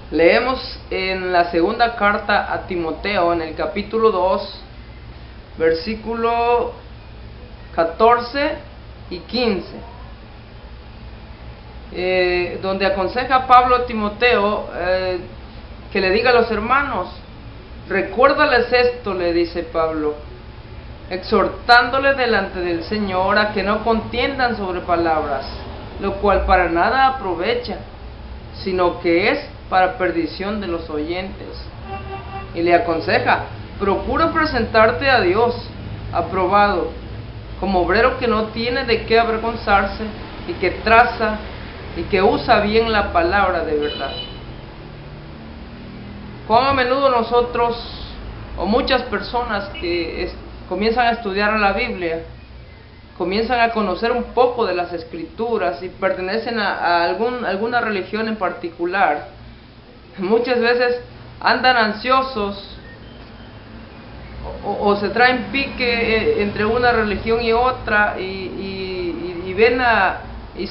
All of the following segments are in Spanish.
Leemos en la segunda carta a Timoteo, en el capítulo 2, versículo 14 y 15, donde aconseja Pablo a Timoteo que le diga a los hermanos: recuérdales esto, le dice Pablo, exhortándole delante del Señor a que no contiendan sobre palabras, lo cual para nada aprovecha, sino que es para perdición de los oyentes. Y le aconseja: procura presentarte a Dios aprobado, como obrero que no tiene de qué avergonzarse, y que traza y que usa bien la palabra de verdad. Cuán a menudo nosotros, o muchas personas que comienzan a estudiar la Biblia, comienzan a conocer un poco de las Escrituras y pertenecen a alguna religión en particular, muchas veces andan ansiosos o se traen pique entre una religión y otra y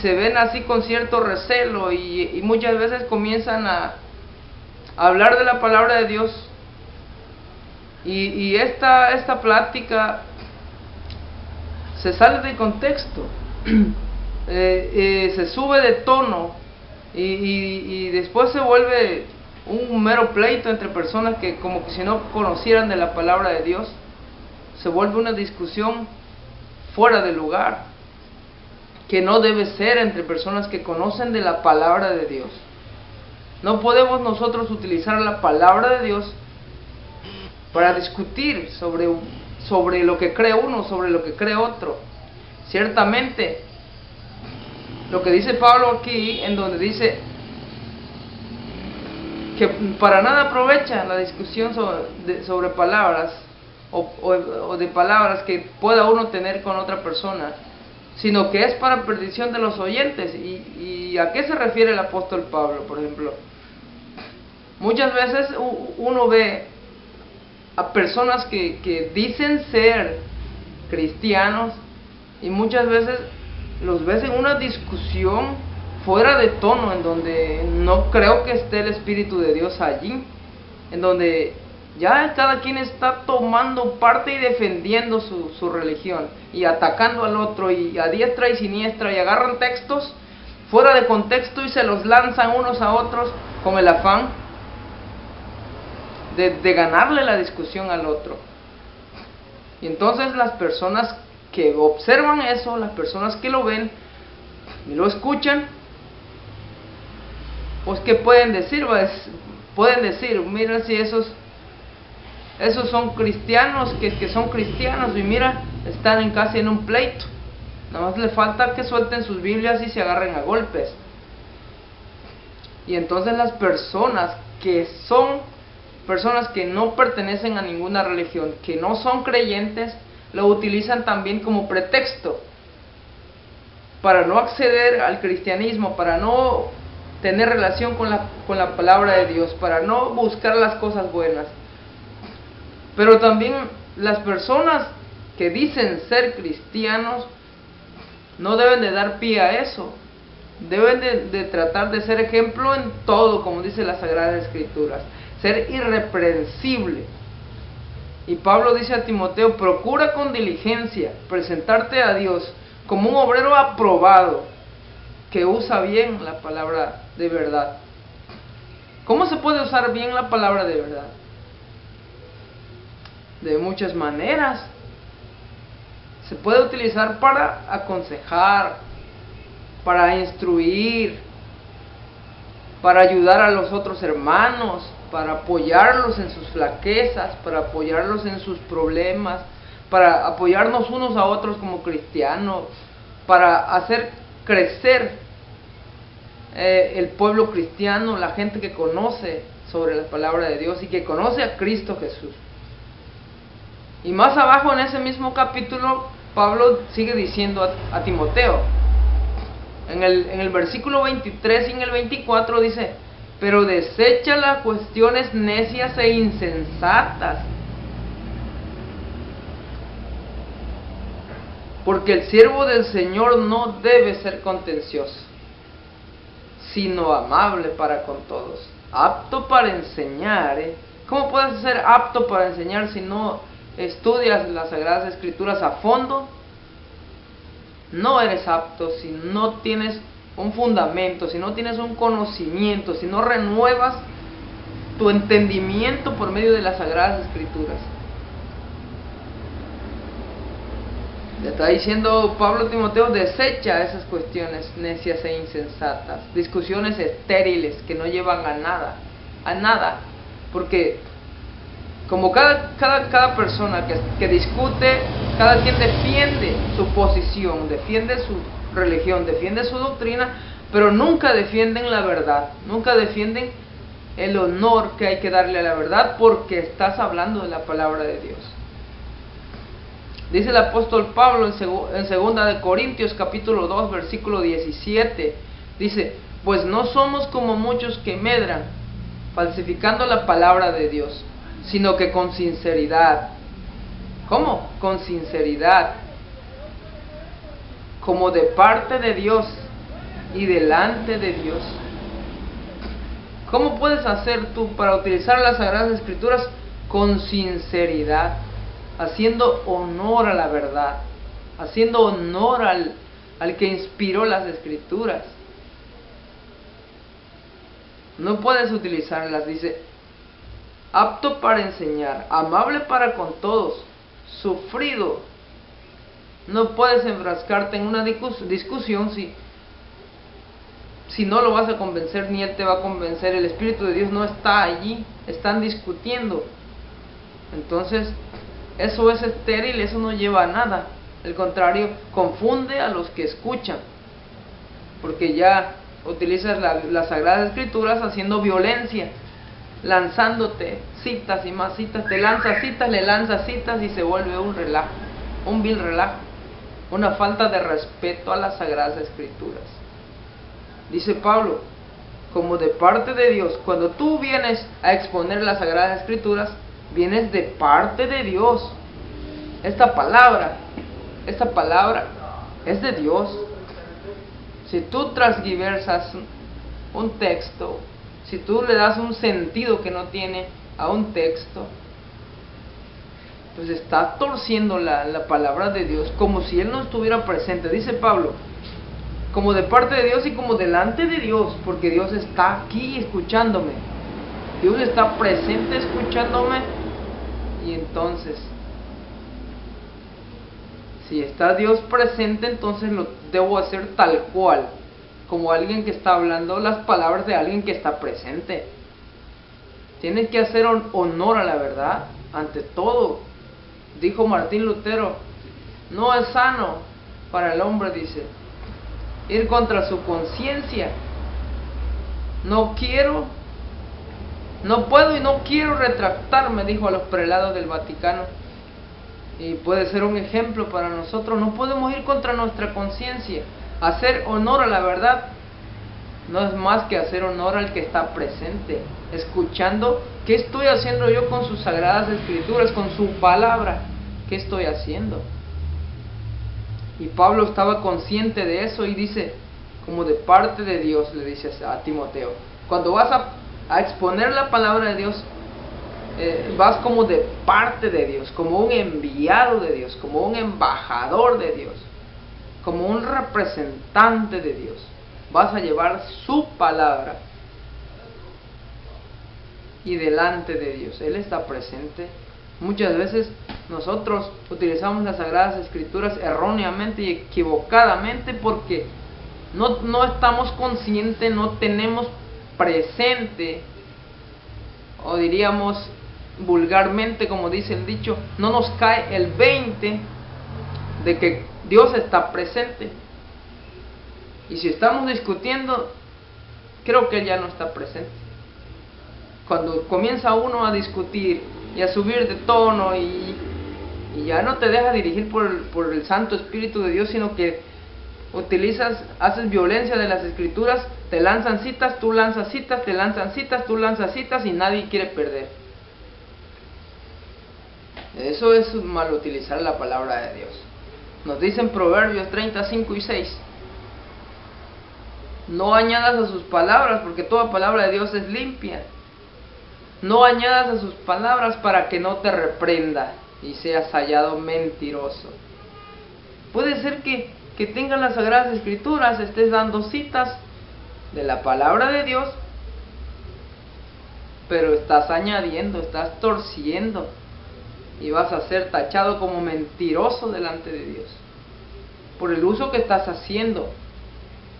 se ven así con cierto recelo y muchas veces comienzan a hablar de la palabra de Dios y esta plática se sale de contexto, se sube de tono y después se vuelve un mero pleito entre personas que como que si no conocieran de la palabra de Dios. Se vuelve una discusión fuera de lugar, que no debe ser entre personas que conocen de la palabra de Dios. No podemos nosotros utilizar la palabra de Dios para discutir sobre lo que cree uno, sobre lo que cree otro. Ciertamente, lo que dice Pablo aquí, en donde dice que para nada aprovecha la discusión sobre palabras o de palabras que pueda uno tener con otra persona, sino que es para perdición de los oyentes. ¿Y a qué se refiere el apóstol Pablo, por ejemplo? Muchas veces uno ve a personas que dicen ser cristianos y muchas veces los ves en una discusión fuera de tono, en donde no creo que esté el Espíritu de Dios allí, en donde ya cada quien está tomando parte y defendiendo su religión y atacando al otro y a diestra y siniestra, y agarran textos fuera de contexto y se los lanzan unos a otros con el afán de ganarle la discusión al otro. Y entonces las personas que observan eso, las personas que lo ven y lo escuchan, pues ¿qué pueden decir? Pueden decir: mira, si esos son cristianos que son cristianos, y mira, están casi en un pleito, nada más le falta que suelten sus Biblias y se agarren a golpes. Y entonces las personas que no pertenecen a ninguna religión, que no son creyentes, lo utilizan también como pretexto para no acceder al cristianismo, para no tener relación con la palabra de Dios, para no buscar las cosas buenas. Pero también las personas que dicen ser cristianos no deben de dar pie a eso. Deben de tratar de ser ejemplo en todo, como dice las Sagradas Escrituras, ser irreprensible. Y Pablo dice a Timoteo: procura con diligencia presentarte a Dios como un obrero aprobado, que usa bien la palabra de verdad. ¿Cómo se puede usar bien la palabra de verdad? De muchas maneras. Se puede utilizar para aconsejar, para instruir, para ayudar a los otros hermanos, para apoyarlos en sus flaquezas, para apoyarlos en sus problemas, para apoyarnos unos a otros como cristianos, para hacer crecer el pueblo cristiano, la gente que conoce sobre la palabra de Dios y que conoce a Cristo Jesús. Y más abajo en ese mismo capítulo, Pablo sigue diciendo a Timoteo, en el versículo 23 y en el 24 dice: pero desecha las cuestiones necias e insensatas, porque el siervo del Señor no debe ser contencioso, sino amable para con todos, apto para enseñar. ¿Cómo puedes ser apto para enseñar si no estudias las Sagradas Escrituras a fondo? No eres apto si no tienes un fundamento, si no tienes un conocimiento, si no renuevas tu entendimiento por medio de las Sagradas Escrituras. Le está diciendo Pablo a Timoteo: desecha esas cuestiones necias e insensatas, discusiones estériles que no llevan a nada, porque como cada persona que discute, cada quien defiende su posición, defiende su religión, defiende su doctrina, pero nunca defienden la verdad, nunca defienden el honor que hay que darle a la verdad, porque estás hablando de la palabra de Dios. Dice el apóstol Pablo en 2 de Corintios capítulo 2 versículo 17, dice: pues no somos como muchos que medran, falsificando la palabra de Dios, sino que con sinceridad. ¿Cómo? Con sinceridad, como de parte de Dios y delante de Dios. ¿Cómo puedes hacer tú para utilizar las Sagradas Escrituras con sinceridad? Haciendo honor a la verdad, haciendo honor al que inspiró las Escrituras. No puedes utilizarlas, dice, apto para enseñar, amable para con todos, sufrido. No puedes enfrascarte en una discusión si no lo vas a convencer, ni él te va a convencer. El Espíritu de Dios no está allí, están discutiendo. Entonces, eso es estéril, eso no lleva a nada. Al contrario, confunde a los que escuchan, porque ya utilizas las Sagradas Escrituras haciendo violencia, lanzándote citas y más citas, te lanzas citas, le lanzas citas y se vuelve un relajo, un vil relajo, una falta de respeto a las Sagradas Escrituras. Dice Pablo, como de parte de Dios, cuando tú vienes a exponer las Sagradas Escrituras, vienes de parte de Dios. Esta palabra es de Dios. Si tú transgiversas un texto, si tú le das un sentido que no tiene a un texto, pues estás torciendo la palabra de Dios, como si Él no estuviera presente. Dice Pablo, como de parte de Dios y como delante de Dios, porque Dios está aquí escuchándome. Dios está presente escuchándome. Y entonces, si está Dios presente, entonces lo debo hacer tal cual, como alguien que está hablando las palabras de alguien que está presente. Tienes que hacer honor a la verdad ante todo. Dijo Martín Lutero, no es sano para el hombre, dice, ir contra su conciencia. No puedo y no quiero retractarme, dijo a los prelados del Vaticano. Y puede ser un ejemplo para nosotros. No podemos ir contra nuestra conciencia. Hacer honor a la verdad no es más que hacer honor al que está presente, escuchando. ¿Qué estoy haciendo yo con sus Sagradas Escrituras, con su palabra? ¿Qué estoy haciendo? Y Pablo estaba consciente de eso y dice, como de parte de Dios, le dice a Timoteo, cuando vas a exponer la palabra de Dios, vas como de parte de Dios, como un enviado de Dios, como un embajador de Dios, como un representante de Dios. Vas a llevar su palabra y delante de Dios. Él está presente. Muchas veces nosotros utilizamos las Sagradas Escrituras erróneamente y equivocadamente porque no estamos conscientes, no tenemos presente, o diríamos vulgarmente, como dice el dicho, no nos cae el 20 de que Dios está presente. Y si estamos discutiendo, creo que Él ya no está presente. Cuando comienza uno a discutir y a subir de tono y ya no te deja dirigir por el Santo Espíritu de Dios, sino que haces violencia de las Escrituras, te lanzan citas, tú lanzas citas, te lanzan citas, tú lanzas citas y nadie quiere perder. Eso es mal utilizar la palabra de Dios. Nos dicen Proverbios 35 y 6. No añadas a sus palabras, porque toda palabra de Dios es limpia. No añadas a sus palabras para que no te reprenda y seas hallado mentiroso. Puede ser que tengas las Sagradas Escrituras, estés dando citas de la palabra de Dios, pero estás añadiendo, estás torciendo y vas a ser tachado como mentiroso delante de Dios por el uso que estás haciendo.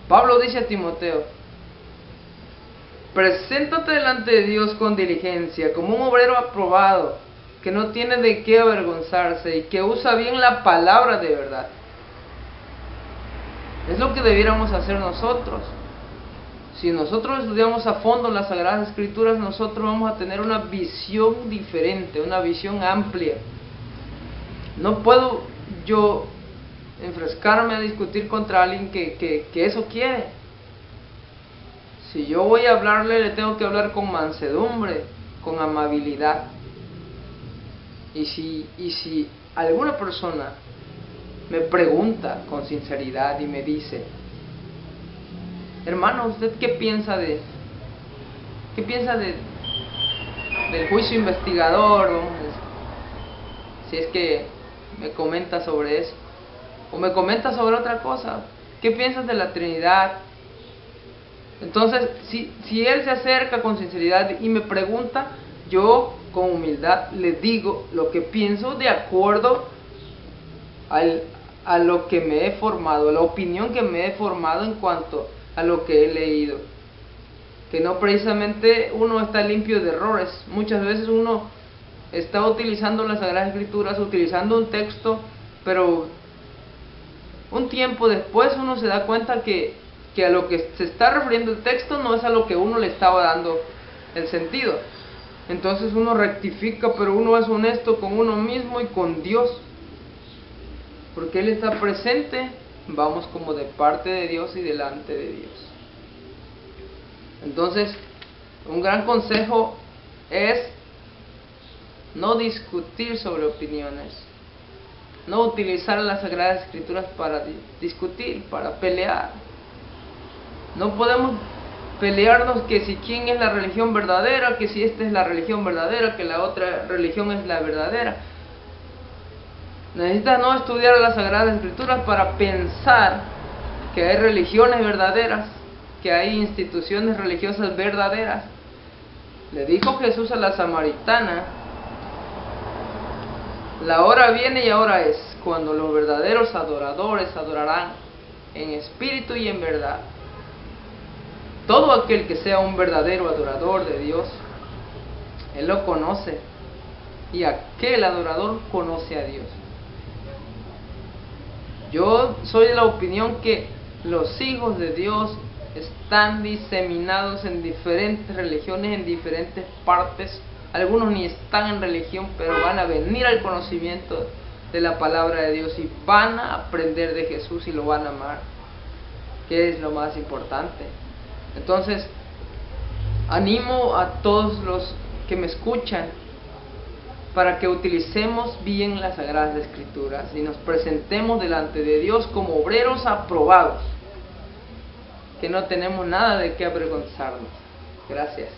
Pablo dice a Timoteo: preséntate delante de Dios con diligencia, como un obrero aprobado, que no tiene de qué avergonzarse y que usa bien la palabra de verdad. Es lo que debiéramos hacer nosotros. Si nosotros estudiamos a fondo las Sagradas Escrituras, nosotros vamos a tener una visión diferente, una visión amplia. No puedo yo enfrescarme a discutir contra alguien que eso quiere. Si yo voy a hablarle, le tengo que hablar con mansedumbre, con amabilidad. Y si alguna persona me pregunta con sinceridad y me dice: hermano, ¿usted qué piensa del juicio investigador? ¿No? Si es que me comenta sobre eso, o me comenta sobre otra cosa, ¿qué piensas de la Trinidad? Entonces, si él se acerca con sinceridad y me pregunta, yo con humildad le digo lo que pienso de acuerdo a lo que me he formado, a la opinión que me he formado en cuanto a lo que he leído. Que no precisamente uno está limpio de errores. Muchas veces uno está utilizando las Sagradas Escrituras, utilizando un texto, pero un tiempo después uno se da cuenta que a lo que se está refiriendo el texto no es a lo que uno le estaba dando el sentido. Entonces uno rectifica, pero uno es honesto con uno mismo y con Dios, porque Él está presente. Vamos como de parte de Dios y delante de Dios. Entonces, un gran consejo es no discutir sobre opiniones, no utilizar las Sagradas Escrituras para discutir, para pelear. No podemos pelearnos que si quién es la religión verdadera, que si esta es la religión verdadera, que la otra religión es la verdadera. Necesitas no estudiar las Sagradas Escrituras para pensar que hay religiones verdaderas, que hay instituciones religiosas verdaderas. Le dijo Jesús a la samaritana: la hora viene y ahora es, cuando los verdaderos adoradores adorarán en espíritu y en verdad. Todo aquel que sea un verdadero adorador de Dios, Él lo conoce, y aquel adorador conoce a Dios. Yo soy de la opinión que los hijos de Dios están diseminados en diferentes religiones, en diferentes partes. Algunos ni están en religión, pero van a venir al conocimiento de la palabra de Dios y van a aprender de Jesús y lo van a amar, que es lo más importante. Entonces, animo a todos los que me escuchan para que utilicemos bien las Sagradas Escrituras y nos presentemos delante de Dios como obreros aprobados, que no tenemos nada de qué avergonzarnos. Gracias.